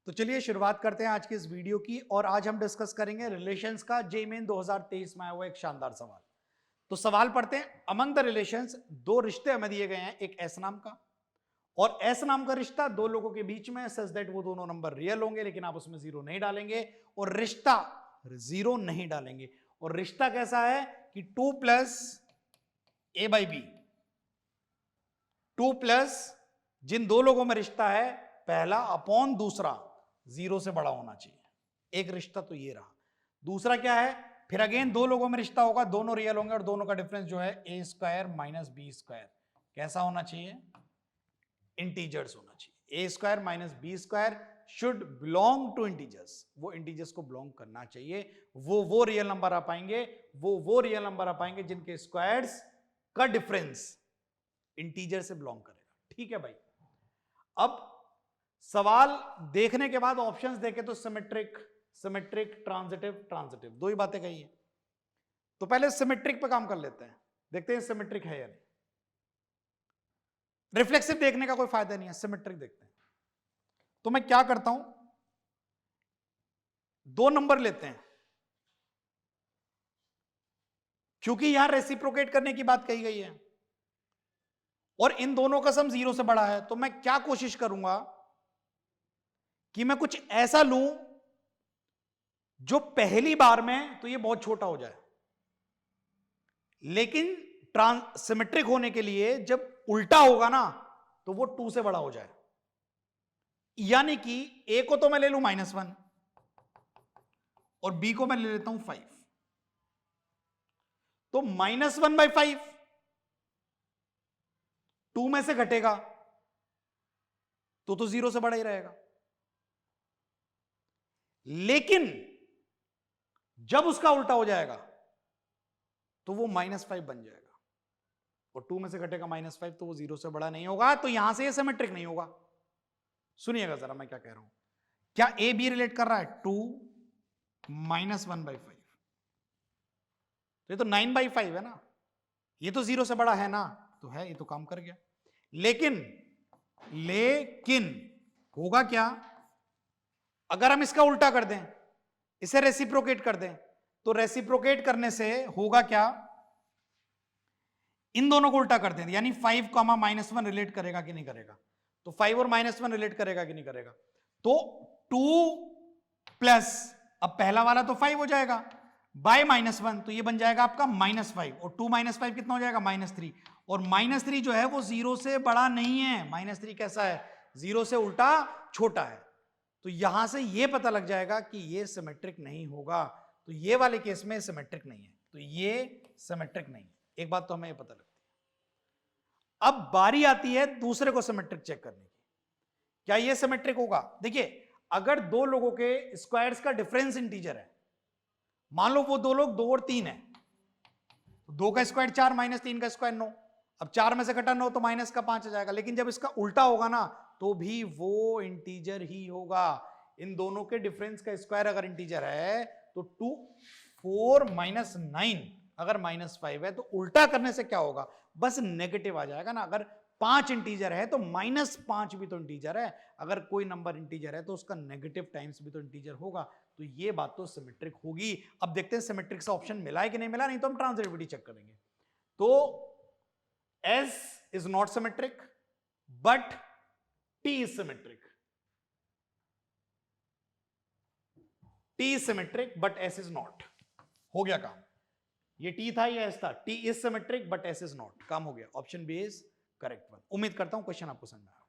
तो चलिए शुरुआत करते हैं आज की इस वीडियो की। और आज हम डिस्कस करेंगे रिलेशंस का। जेईई मेन 2023 में आया हुआ एक शानदार सवाल। तो सवाल पढ़ते हैं। अमंग द रिलेशंस, दो रिश्ते हमें दिए गए हैं, एक एस नाम का और एस नाम का रिश्ता दो लोगों के बीच में, सच दैट वो दोनों नंबर रियल होंगे, लेकिन आप उसमें जीरो नहीं डालेंगे और रिश्ता जीरो नहीं डालेंगे। और रिश्ता कैसा है कि 2 plus a by b, 2 plus जिन दो लोगों में रिश्ता है पहला अपॉन दूसरा जीरो से बड़ा होना चाहिए। एक रिश्ता तो ये रहा। दूसरा क्या है, फिर अगेन दो लोगों में रिश्ता होगा, दोनों रियल होंगे और दोनों का डिफरेंस जो है a square minus b square. कैसा होना चाहिए? इंटीजर्स होना चाहिए। A square minus b square should belong to integers. वो इंटीजर्स को बिलोंग करना चाहिए। वो रियल नंबर आ पाएंगे, वो रियल नंबर आ पाएंगे जिनके स्क्वायर्स का डिफरेंस इंटीजर से बिलोंग करेगा। ठीक है भाई। अब सवाल देखने के बाद ऑप्शंस देखे तो सिमेट्रिक, सिमेट्रिक, ट्रांजिटिव, ट्रांजिटिव, दो ही बातें कही है। तो पहले सिमेट्रिक पे काम कर लेते हैं, देखते हैं सिमेट्रिक है या नहीं। रिफ्लेक्सिव देखने का कोई फायदा नहीं है, सिमेट्रिक देखते हैं। तो मैं क्या करता हूं, दो नंबर लेते हैं, क्योंकि यहां रेसिप्रोकेट करने की बात कही गई है और इन दोनों का सम जीरो से बड़ा है। तो मैं क्या कोशिश करूंगा कि मैं कुछ ऐसा लूं जो पहली बार में तो ये बहुत छोटा हो जाए, लेकिन सिमेट्रिक होने के लिए जब उल्टा होगा ना तो वो 2 से बड़ा हो जाए। यानी कि ए को तो मैं ले लूं -1 और बी को मैं ले लेता हूं 5। तो -1/5 2 में से घटेगा तो जीरो से बड़ा ही रहेगा। लेकिन जब उसका उल्टा हो जाएगा तो वो -5 बन जाएगा और 2 में से घटेगा -5 तो वो जीरो से बड़ा नहीं होगा। तो यहां से ये सिमेट्रिक नहीं होगा। सुनिएगा जरा मैं क्या कह रहा हूं। क्या ए बी रिलेट कर रहा है? 2 -1/5, तो ये तो 9/5 है ना, ये तो जीरो से बड़ा है ना, तो है, ये तो काम कर गया। लेकिन होगा क्या अगर हम इसका उल्टा कर दें, इसे रेसिप्रोकेट कर दें? तो रेसिप्रोकेट करने से होगा क्या, इन दोनों को उल्टा कर दें, यानी 5, -1 रिलेट करेगा कि नहीं करेगा? तो 5 और -1 रिलेट करेगा कि नहीं करेगा? तो 2 प्लस, अब पहला वाला तो 5 हो जाएगा बाय -1, तो ये बन जाएगा आपका -5 और 2 -5 कितना हो जाएगा? -3। और -3 जो है वो जीरो से बड़ा नहीं है। -3 कैसा है? जीरो से उल्टा छोटा है। तो यहां से ये पता लग जाएगा कि ये सिमेट्रिक नहीं होगा। तो ये वाले केस में सिमेट्रिक नहीं है, तो ये सिमेट्रिक नहीं है। एक बात तो हमें ये पता लगती है। अब बारी आती है दूसरे को सिमेट्रिक चेक करने की। क्या ये सिमेट्रिक होगा? देखिए, अगर दो लोगों के स्क्वायर्स का डिफरेंस इंटीजर है, मान लो वो दो लोग 2 और 3 है, तो 2 का स्क्वायर 4 -3 का स्क्वायर 9। अब 4 में से घटा 9 तो माइनस का 5 आ जाएगा। लेकिन जब इसका उल्टा होगा ना तो भी वो इंटीजर ही होगा। इन दोनों के डिफरेंस का स्क्वायर अगर इंटीजर है तो 4 - 9 अगर -5 है, तो उल्टा करने से क्या होगा? बस नेगेटिव आ जाएगा ना। अगर 5 इंटीजर है तो -5 भी तो इंटीजर है। अगर कोई नंबर इंटीजर है तो उसका नेगेटिव टाइम्स भी तो इंटीजर होगा। तो ये बात तो सिमेट्रिक होगी। अब देखते हैं सिमेट्रिक सा ऑप्शन मिला है कि नहीं मिला, नहीं तो हम ट्रांजिटिविटी चेक करेंगे। तो S is not symmetric, but T is symmetric. T is symmetric, but S is not. हो गया काम। ये T था या S था? T is symmetric, but S is not. काम हो गया। Option B is correct one. उम्मीद करता हूं क्वेश्चन आपको समझ में आया।